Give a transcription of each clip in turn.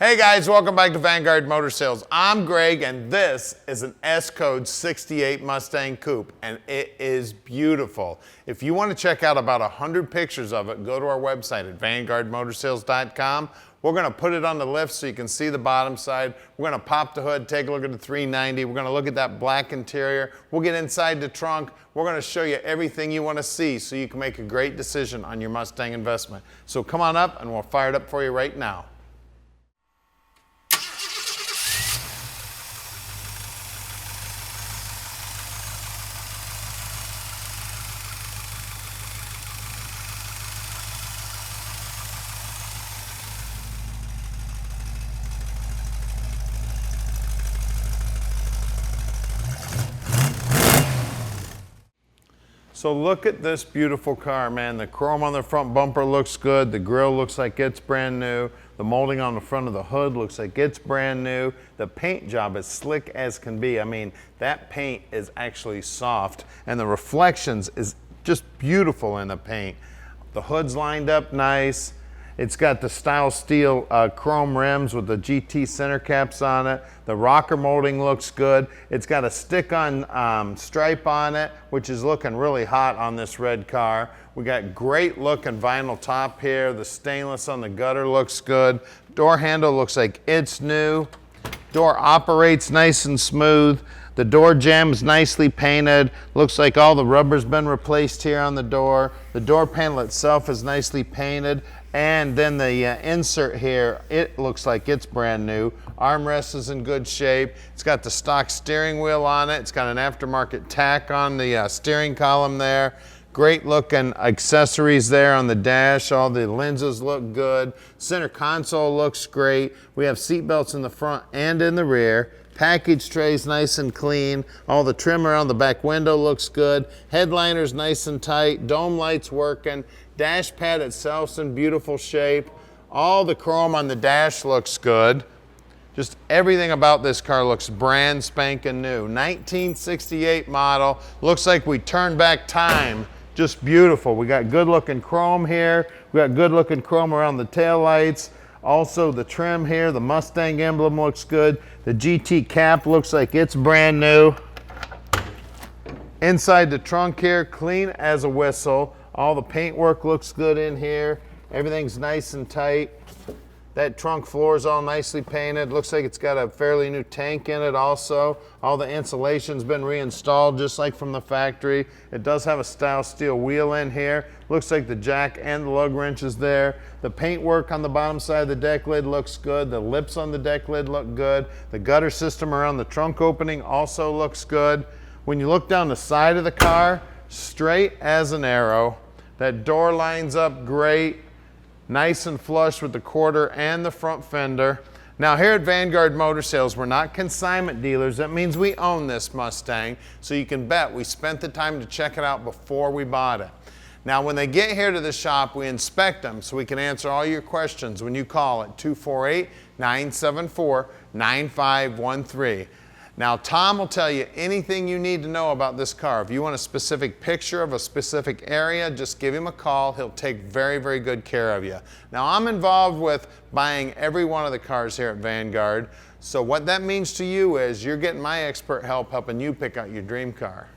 Hey guys, welcome back to Vanguard Motor Sales. I'm Greg and this is an S-Code 68 Mustang Coupe and it is beautiful. If you want to check out about 100 pictures of it, go to our website at vanguardmotorsales.com. We're going to put it on the lift so you can see the bottom side. We're going to pop the hood, take a look at the 390. We're going to look at that black interior. We'll get inside the trunk. We're going to show you everything you want to see so you can make a great decision on your Mustang investment. So come on up and we'll fire it up for you right now. So look at this beautiful car, man. The chrome on the front bumper looks good. The grille looks like it's brand new. The molding on the front of the hood looks like it's brand new. The paint job is slick as can be. I mean, that paint is actually soft and the reflections is just beautiful in the paint. The hood's lined up nice. It's got the style steel chrome rims with the GT center caps on it. The rocker molding looks good. It's got a stick-on stripe on it, which is looking really hot on this red car. We got great looking vinyl top here. The stainless on the gutter looks good. Door handle looks like it's new. Door operates nice and smooth. The door jamb's nicely painted. Looks like all the rubber's been replaced here on the door. The door panel itself is nicely painted. And then the insert here, it looks like it's brand new. Armrest is in good shape. It's got the stock steering wheel on it. It's got an aftermarket tack on the steering column there. Great looking accessories there on the dash. All the lenses look good. Center console looks great. We have seat belts in the front and in the rear. Package tray's nice and clean. All the trim around the back window looks good. Headliner's nice and tight. Dome lights working. Dash pad itself's in beautiful shape. All the chrome on the dash looks good. Just everything about this car looks brand spanking new. 1968 model. Looks like we turned back time. Just beautiful. We got good looking chrome here. We got good looking chrome around the taillights. Also the trim here, the Mustang emblem looks good. The GT cap looks like it's brand new. Inside the trunk here, clean as a whistle. All the paintwork looks good in here. Everything's nice and tight. That trunk floor is all nicely painted. Looks like it's got a fairly new tank in it also. All the insulation's been reinstalled just like from the factory. It does have a style steel wheel in here. Looks like the jack and the lug wrench is there. The paintwork on the bottom side of the deck lid looks good. The lips on the deck lid look good. The gutter system around the trunk opening also looks good. When you look down the side of the car, straight as an arrow. That door lines up great. Nice and flush with the quarter and the front fender. Now here at Vanguard Motor Sales, we're not consignment dealers. That means we own this Mustang, so you can bet we spent the time to check it out before we bought it. Now when they get here to the shop, we inspect them so we can answer all your questions when you call at 248-974-9513. Now Tom will tell you anything you need to know about this car. If you want a specific picture of a specific area, just give him a call. He'll take very, very good care of you. Now I'm involved with buying every one of the cars here at Vanguard. So what that means to you is you're getting my expert help helping you pick out your dream car.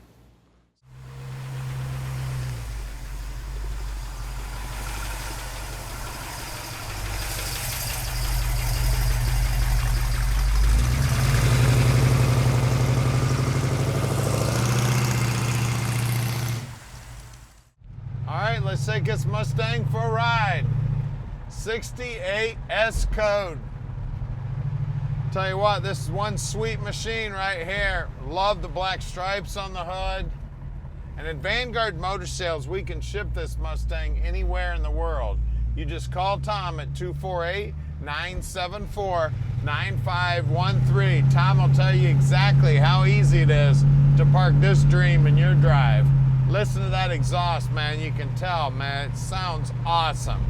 Let's take this Mustang for a ride. 68 S-Code. Tell you what, this is one sweet machine right here. Love the black stripes on the hood. And at Vanguard Motor Sales, we can ship this Mustang anywhere in the world. You just call Tom at 248-974-9513. Tom will tell you exactly how easy it is to park this dream in your drive. Listen to that exhaust, man. You can tell, man, it sounds awesome.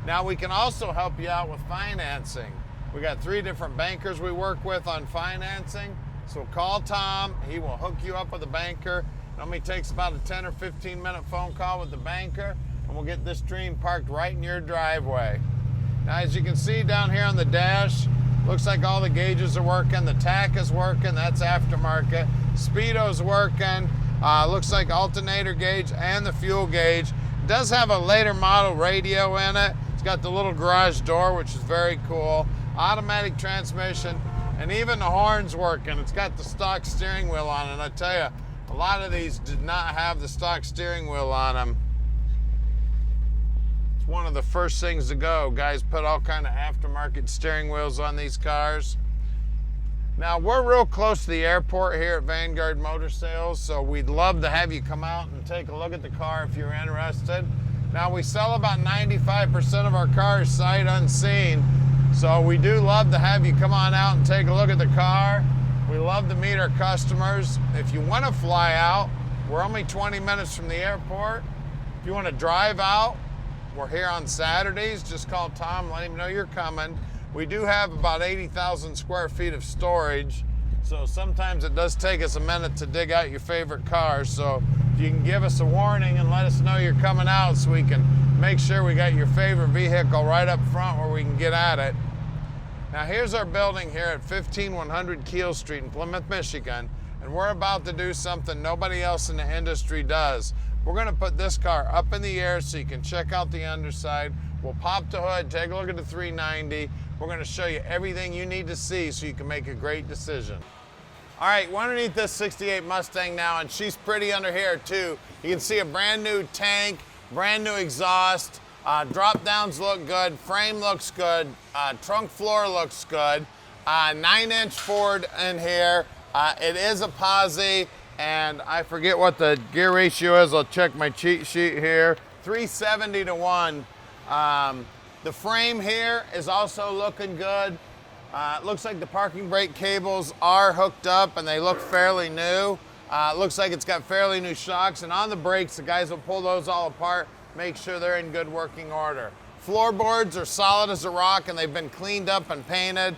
Now we can also help you out with financing. We got 3 different bankers we work with on financing. So call Tom, he will hook you up with a banker. It only takes about a 10 or 15 minute phone call with the banker and we'll get this dream parked right in your driveway. Now, as you can see down here on the dash, looks like all the gauges are working. The tack is working, that's aftermarket. Speedo's working. Looks like alternator gauge and the fuel gauge. It does have a later model radio in it. It's got the little garage door, which is very cool. Automatic transmission, and even the horn's working. It's got the stock steering wheel on it. And I tell you, a lot of these did not have the stock steering wheel on them. It's one of the first things to go. Guys put all kind of aftermarket steering wheels on these cars. Now, we're real close to the airport here at Vanguard Motor Sales, so we'd love to have you come out and take a look at the car if you're interested. Now, we sell about 95% of our cars sight unseen, so we do love to have you come on out and take a look at the car. We love to meet our customers. If you want to fly out, we're only 20 minutes from the airport. If you want to drive out, we're here on Saturdays. Just call Tom, let him know you're coming. We do have about 80,000 square feet of storage, so sometimes it does take us a minute to dig out your favorite cars. So if you can give us a warning and let us know you're coming out so we can make sure we got your favorite vehicle right up front where we can get at it. Now, here's our building here at 15100 Keel Street in Plymouth, Michigan, and we're about to do something nobody else in the industry does. We're going to put this car up in the air so you can check out the underside. We'll pop the hood, take a look at the 390. We're going to show you everything you need to see so you can make a great decision. All right, we're underneath this 68 Mustang now, and she's pretty under here too. You can see a brand new tank, brand new exhaust. Drop downs look good, frame looks good, trunk floor looks good. 9-inch Ford in here. It is a posi, and I forget what the gear ratio is. I'll check my cheat sheet here. 370 to 1. The frame here is also looking good. It looks like the parking brake cables are hooked up and they look fairly new. It looks like it's got fairly new shocks, and on the brakes, the guys will pull those all apart, make sure they're in good working order. Floorboards are solid as a rock and they've been cleaned up and painted.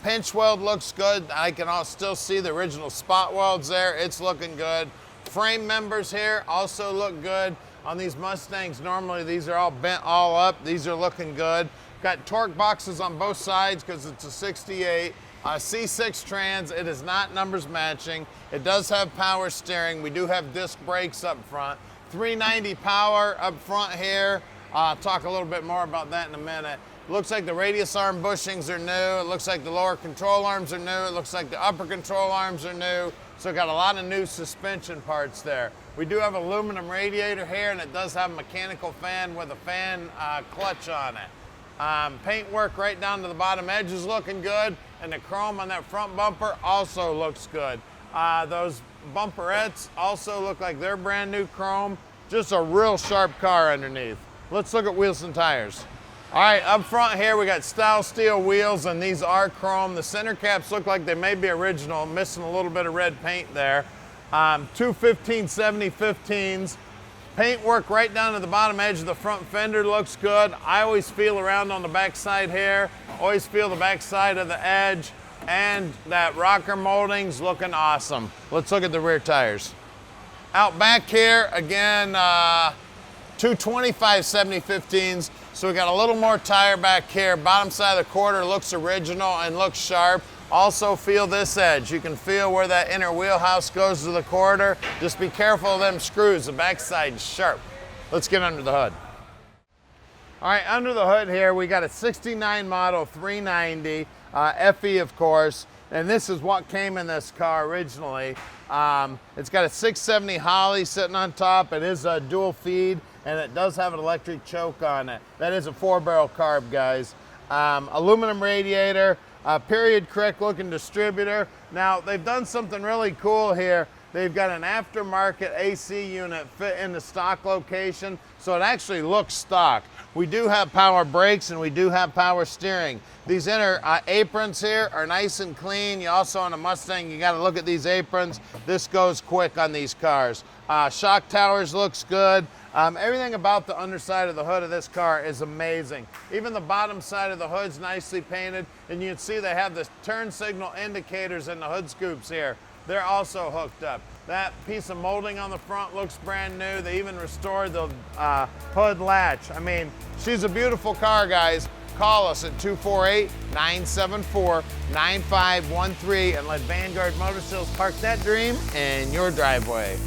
Pinch weld looks good. I can still see the original spot welds there. It's looking good. Frame members here also look good. On these Mustangs, normally these are all bent all up. These are looking good. Got torque boxes on both sides because it's a 68. C6 trans, it is not numbers matching. It does have power steering. We do have disc brakes up front. 390 power up front here. I'll talk a little bit more about that in a minute. Looks like the radius arm bushings are new. It looks like the lower control arms are new. It looks like the upper control arms are new. So got a lot of new suspension parts there. We do have aluminum radiator here, and it does have a mechanical fan with a fan clutch on it. Paint work right down to the bottom edge is looking good, and the chrome on that front bumper also looks good. Those bumperettes also look like they're brand new chrome. Just a real sharp car underneath. Let's look at wheels and tires. All right, up front here, we got style steel wheels, and these are chrome. The center caps look like they may be original, missing a little bit of red paint there. Two 1570 15s. Paint work right down to the bottom edge of the front fender looks good. I always feel around on the back side here, always feel the back side of the edge, and that rocker molding's looking awesome. Let's look at the rear tires. Out back here, again, two 2570 15s. So we got a little more tire back here. Bottom side of the quarter looks original and looks sharp. Also feel this edge. You can feel where that inner wheelhouse goes to the quarter. Just be careful of them screws. The backside's sharp. Let's get under the hood. All right, under the hood here, we got a 69 model 390, FE of course, and this is what came in this car originally. It's got a 670 Holly sitting on top. It is a dual feed, and it does have an electric choke on it. That is a 4-barrel carb, guys. Aluminum radiator, period correct looking distributor. Now, they've done something really cool here. They've got an aftermarket AC unit fit in the stock location, so it actually looks stock. We do have power brakes and we do have power steering. These inner aprons here are nice and clean. You also, on a Mustang, you gotta look at these aprons. This goes quick on these cars. Shock towers looks good. Everything about the underside of the hood of this car is amazing. Even the bottom side of the hood's nicely painted, and you can see they have the turn signal indicators in the hood scoops here. They're also hooked up. That piece of molding on the front looks brand new. They even restored the hood latch. I mean, she's a beautiful car, guys. Call us at 248-974-9513 and let Vanguard Motor Sales park that dream in your driveway.